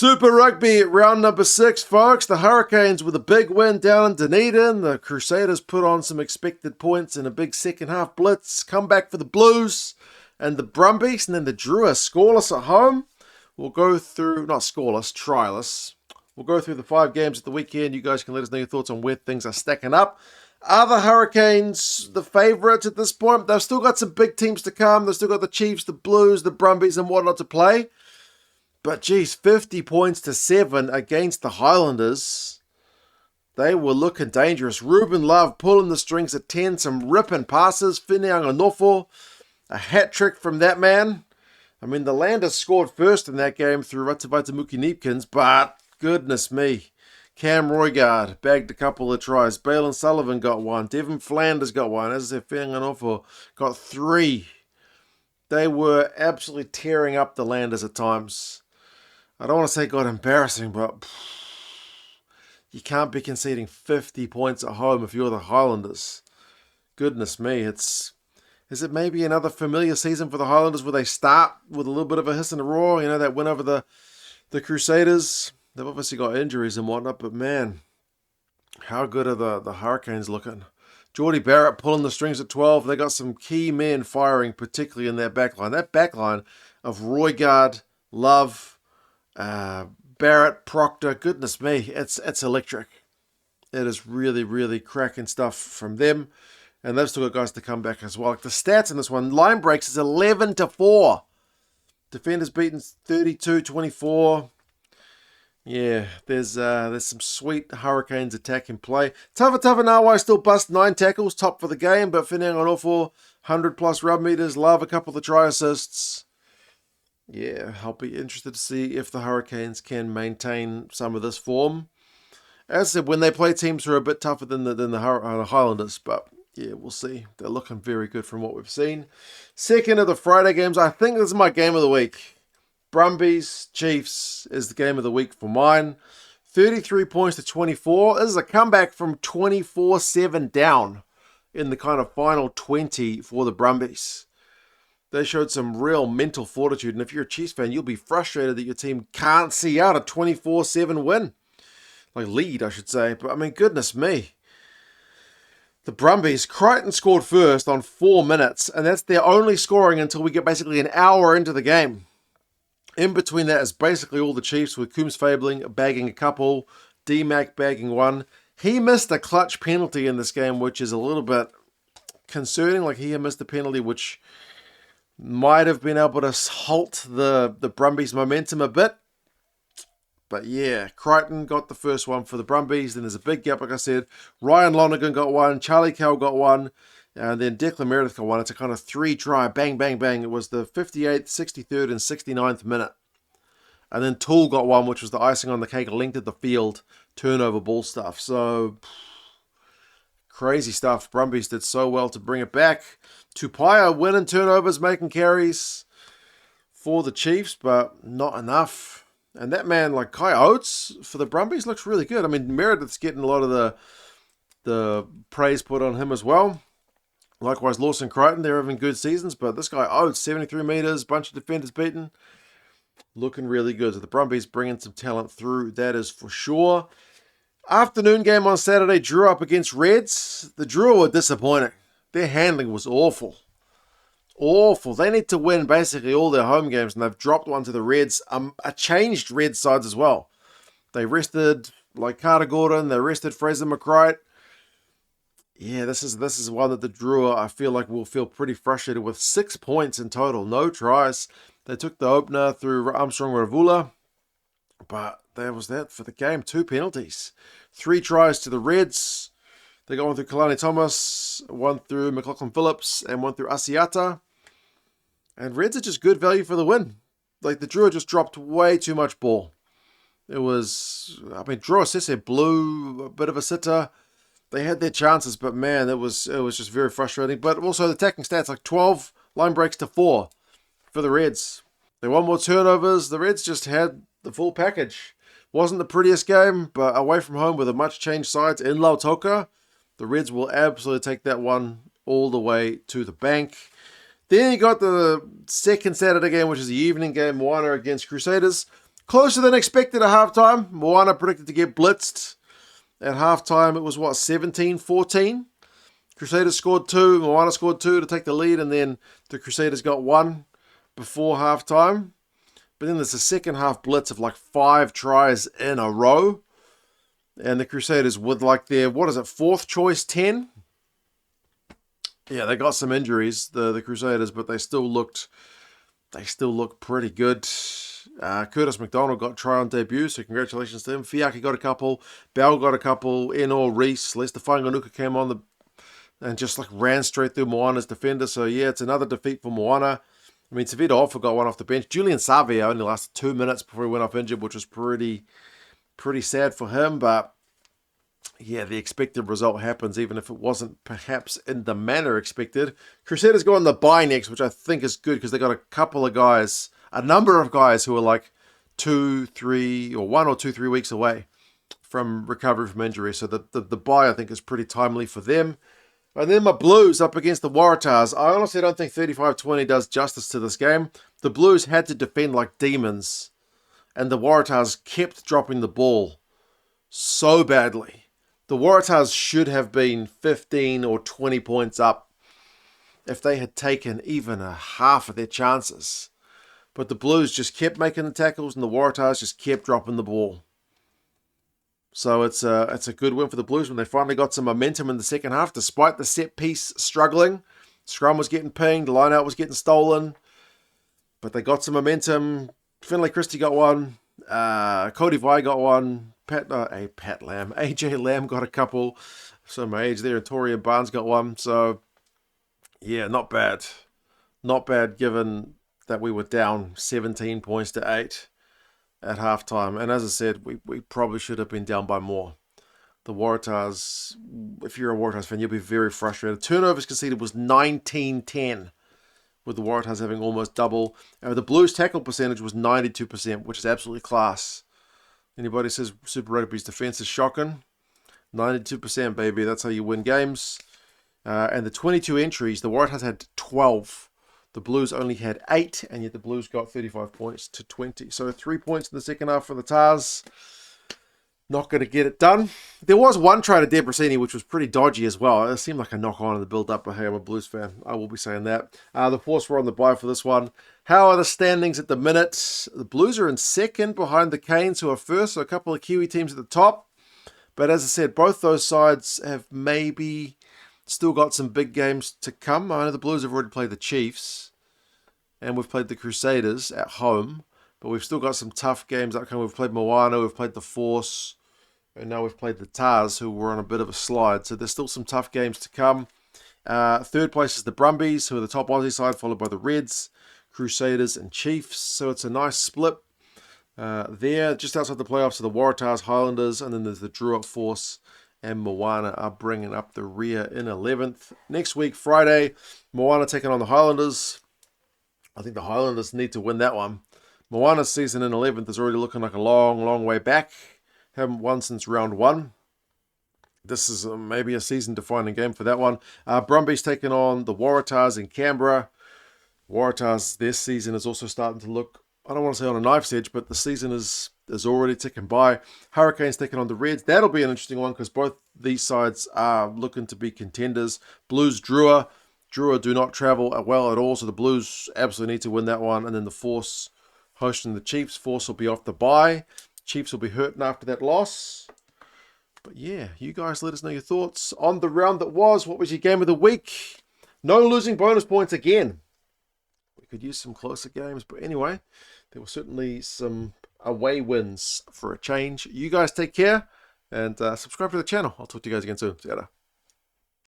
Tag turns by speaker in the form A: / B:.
A: Super Rugby round number 6, folks. The Hurricanes with a big win down in Dunedin. The Crusaders put on some expected points in a big second half blitz. Comeback for the Blues and the Brumbies. And then the Drua scoreless at home. We'll go through, not scoreless, tryless. We'll go through the 5 games at the weekend. You guys can let us know your thoughts on where things are stacking up. Are the Hurricanes the favourites at this point? They've still got some big teams to come. They've still got the Chiefs, the Blues, the Brumbies and whatnot to play. But geez, 50 points to 7 against the Highlanders. They were looking dangerous. Ruben Love pulling the strings at 10. Some ripping passes. Whineanganofo. A hat-trick from that man. I mean, the Highlanders scored first in that game through Ratavaita-Muki-Neepkins, but goodness me. Cam Roigard bagged a couple of tries. Balin Sullivan got one. Devin Flanders got one. As I said, Whineanganofo got 3. They were absolutely tearing up the Highlanders at times. I don't want to say got embarrassing, but you can't be conceding 50 points at home if you're the Highlanders. Goodness me, is it maybe another familiar season for the Highlanders where they start with a little bit of a hiss and a roar? You know, that win over the Crusaders. They've obviously got injuries and whatnot, but man, how good are the Hurricanes looking? Geordie Barrett pulling the strings at 12. They got some key men firing, particularly in their backline. That backline of Roigard, Love, Barrett, Proctor, goodness me, it's electric. It is really, really cracking stuff from them. And they've still got guys to come back as well. Like the stats in this one, line breaks is 11-4. Defenders beaten 32-24. Yeah, there's some sweet Hurricanes attack in play. Tavatavanawai still bust 9 tackles, top for the game, but Whineanganofo, 100+ rub meters, Love a couple of try assists. Yeah, I'll be interested to see if the Hurricanes can maintain some of this form. As I said, when they play teams who are a bit tougher than the Highlanders, but yeah, we'll see. They're looking very good from what we've seen. Second of the Friday games, I think this is my game of the week. Brumbies, Chiefs is the game of the week for mine. 33 points to 24. This is a comeback from 24-7 down in the kind of final 20 for the Brumbies. They showed some real mental fortitude, and if you're a Chiefs fan, you'll be frustrated that your team can't see out a 24-7 win. Like lead, I should say. But I mean, goodness me. The Brumbies, Crichton scored first on 4 minutes, and that's their only scoring until we get basically an hour into the game. In between that is basically all the Chiefs, with Coombs Fabling bagging a couple, D-Mac bagging 1. He missed a clutch penalty in this game, which is a little bit concerning. Like he missed a penalty which might have been able to halt the Brumbies' momentum a bit. But yeah, Crichton got the first one for the Brumbies. Then there's a big gap, like I said. Ryan Lonergan got 1. Charlie Cowell got 1. And then Declan Meredith got 1. It's a kind of 3-try, bang, bang, bang. It was the 58th, 63rd, and 69th minute. And then Toole got 1, which was the icing on the cake, linked at the field, turnover ball stuff. So, crazy stuff. Brumbies did so well to bring it back. Tupaia winning turnovers, making carries for the Chiefs, but not enough. And that man, like Kai Oates for the Brumbies, looks really good. I mean, Meredith's getting a lot of the praise put on him as well. Likewise, Lawson Crichton, they're having good seasons, but this guy Oates, 73 meters, bunch of defenders beaten. Looking really good. So the Brumbies bringing some talent through, that is for sure. Afternoon game on Saturday, Drua up against Reds. The Drua were disappointing. Their handling was awful. Awful. They need to win basically all their home games, and they've dropped one to the Reds. A changed Reds sides as well. They rested like Carter Gordon. They rested Fraser McCright. Yeah, this is one that the Drua, I feel like, will feel pretty frustrated with. 6 points in total. No tries. They took the opener through Armstrong Ravula. But that was that for the game. 2 penalties. 3 tries to the Reds. They got 1 through Kalani Thomas, 1 through McLaughlin Phillips, and 1 through Asiata. And Reds are just good value for the win. Like, the Drua just dropped way too much ball. It was, I mean, Drua Sese blew a bit of a sitter. They had their chances, but man, it was just very frustrating. But also the attacking stats, like 12 line breaks to 4 for the Reds. They won more turnovers. The Reds just had the full package. Wasn't the prettiest game, but away from home with a much changed sides in Lautoka, the Reds will absolutely take that one all the way to the bank. Then you got the second Saturday game, which is the evening game, Moana against Crusaders. Closer than expected at halftime. Moana predicted to get blitzed. At halftime, it was, what, 17-14? Crusaders scored 2, Moana scored 2 to take the lead, and then the Crusaders got 1 before halftime. But then there's a second half blitz of like 5 tries in a row. And the Crusaders with like their, what is it, 4th choice 10? Yeah, they got some injuries, the Crusaders, but they still looked pretty good. Curtis McDonald got a try on debut, so congratulations to him. Fiaki got a couple. Bell got a couple. Enor, Reese, Lester Whanganuka came on and just like ran straight through Moana's defender. So yeah, it's another defeat for Moana. I mean, Tavita Offa got one off the bench. Julian Savia only lasted 2 minutes before he went off injured, which was pretty sad for him. But yeah, the expected result happens, even if it wasn't perhaps in the manner expected. Crusaders go on the bye next, which I think is good because they got a number of guys who are like 1 or 2, 3 weeks away from recovery from injury. So the bye, I think, is pretty timely for them. And then my Blues up against the Waratahs. I honestly don't think 35-20 does justice to this game. The Blues had to defend like demons, and the Waratahs kept dropping the ball so badly. The Waratahs should have been 15 or 20 points up if they had taken even a half of their chances. But the Blues just kept making the tackles, and the Waratahs just kept dropping the ball. So it's a good win for the Blues when they finally got some momentum in the second half, despite the set piece struggling. Scrum was getting pinged, the line out was getting stolen, but they got some momentum. Finlay Christie got one, Cody Vai got one, AJ Lamb got a couple. So my age there, and Torian Barnes got one. So yeah, not bad. Not bad given that we were down 17 points to 8 at halftime. And as I said, we probably should have been down by more. The Waratahs, if you're a Waratahs fan, you'll be very frustrated. Turnovers conceded was 19-10, with the Waratahs having almost double. The Blues tackle percentage was 92%, which is absolutely class. Anybody says Super Rugby's defense is shocking? 92%, baby. That's how you win games. And the 22 entries, the Waratahs had 12. The Blues only had 8, and yet the Blues got 35 points to 20. So 3 points in the second half for the Tars. Not going to get it done. There was one try to Debrasini, which was pretty dodgy as well. It seemed like a knock-on in the build-up, but hey, I'm a Blues fan. I will be saying that. The Force were on the bye for this one. How are the standings at the minute? The Blues are in second behind the Canes, who are first, so a couple of Kiwi teams at the top. But as I said, both those sides have maybe still got some big games to come. I know the Blues have already played the Chiefs, and we've played the Crusaders at home, but we've still got some tough games upcoming. We've played Moana, we've played the Force, and now we've played the Tars, who were on a bit of a slide. So there's still some tough games to come. Third place is the Brumbies, who are the top Aussie side, followed by the Reds, Crusaders, and Chiefs. So it's a nice split there. Just outside the playoffs are the Waratahs, Highlanders, and then there's the Drua, Force, and Moana are bringing up the rear in 11th. Next week, Friday, Moana taking on the Highlanders. I think the Highlanders need to win that one. Moana's season in 11th is already looking like a long, long way back. Haven't won since round 1. This is maybe a season-defining game for that one. Brumbies taking on the Waratahs in Canberra. Waratahs, their season is also starting to look, I don't want to say on a knife's edge, but the season is already ticking by. Hurricanes taking on the Reds. That'll be an interesting one because both these sides are looking to be contenders. Blues, Drua. Drua do not travel well at all, so the Blues absolutely need to win that one. And then the Force hosting the Chiefs. Force will be off the bye. Chiefs will be hurting after that loss. But yeah, you guys let us know your thoughts on the round that was. What was your game of the week? No losing bonus points again. We could use some closer games. But anyway, there were certainly some away wins for a change. You guys take care and subscribe to the channel. I'll talk to you guys again soon. See you later.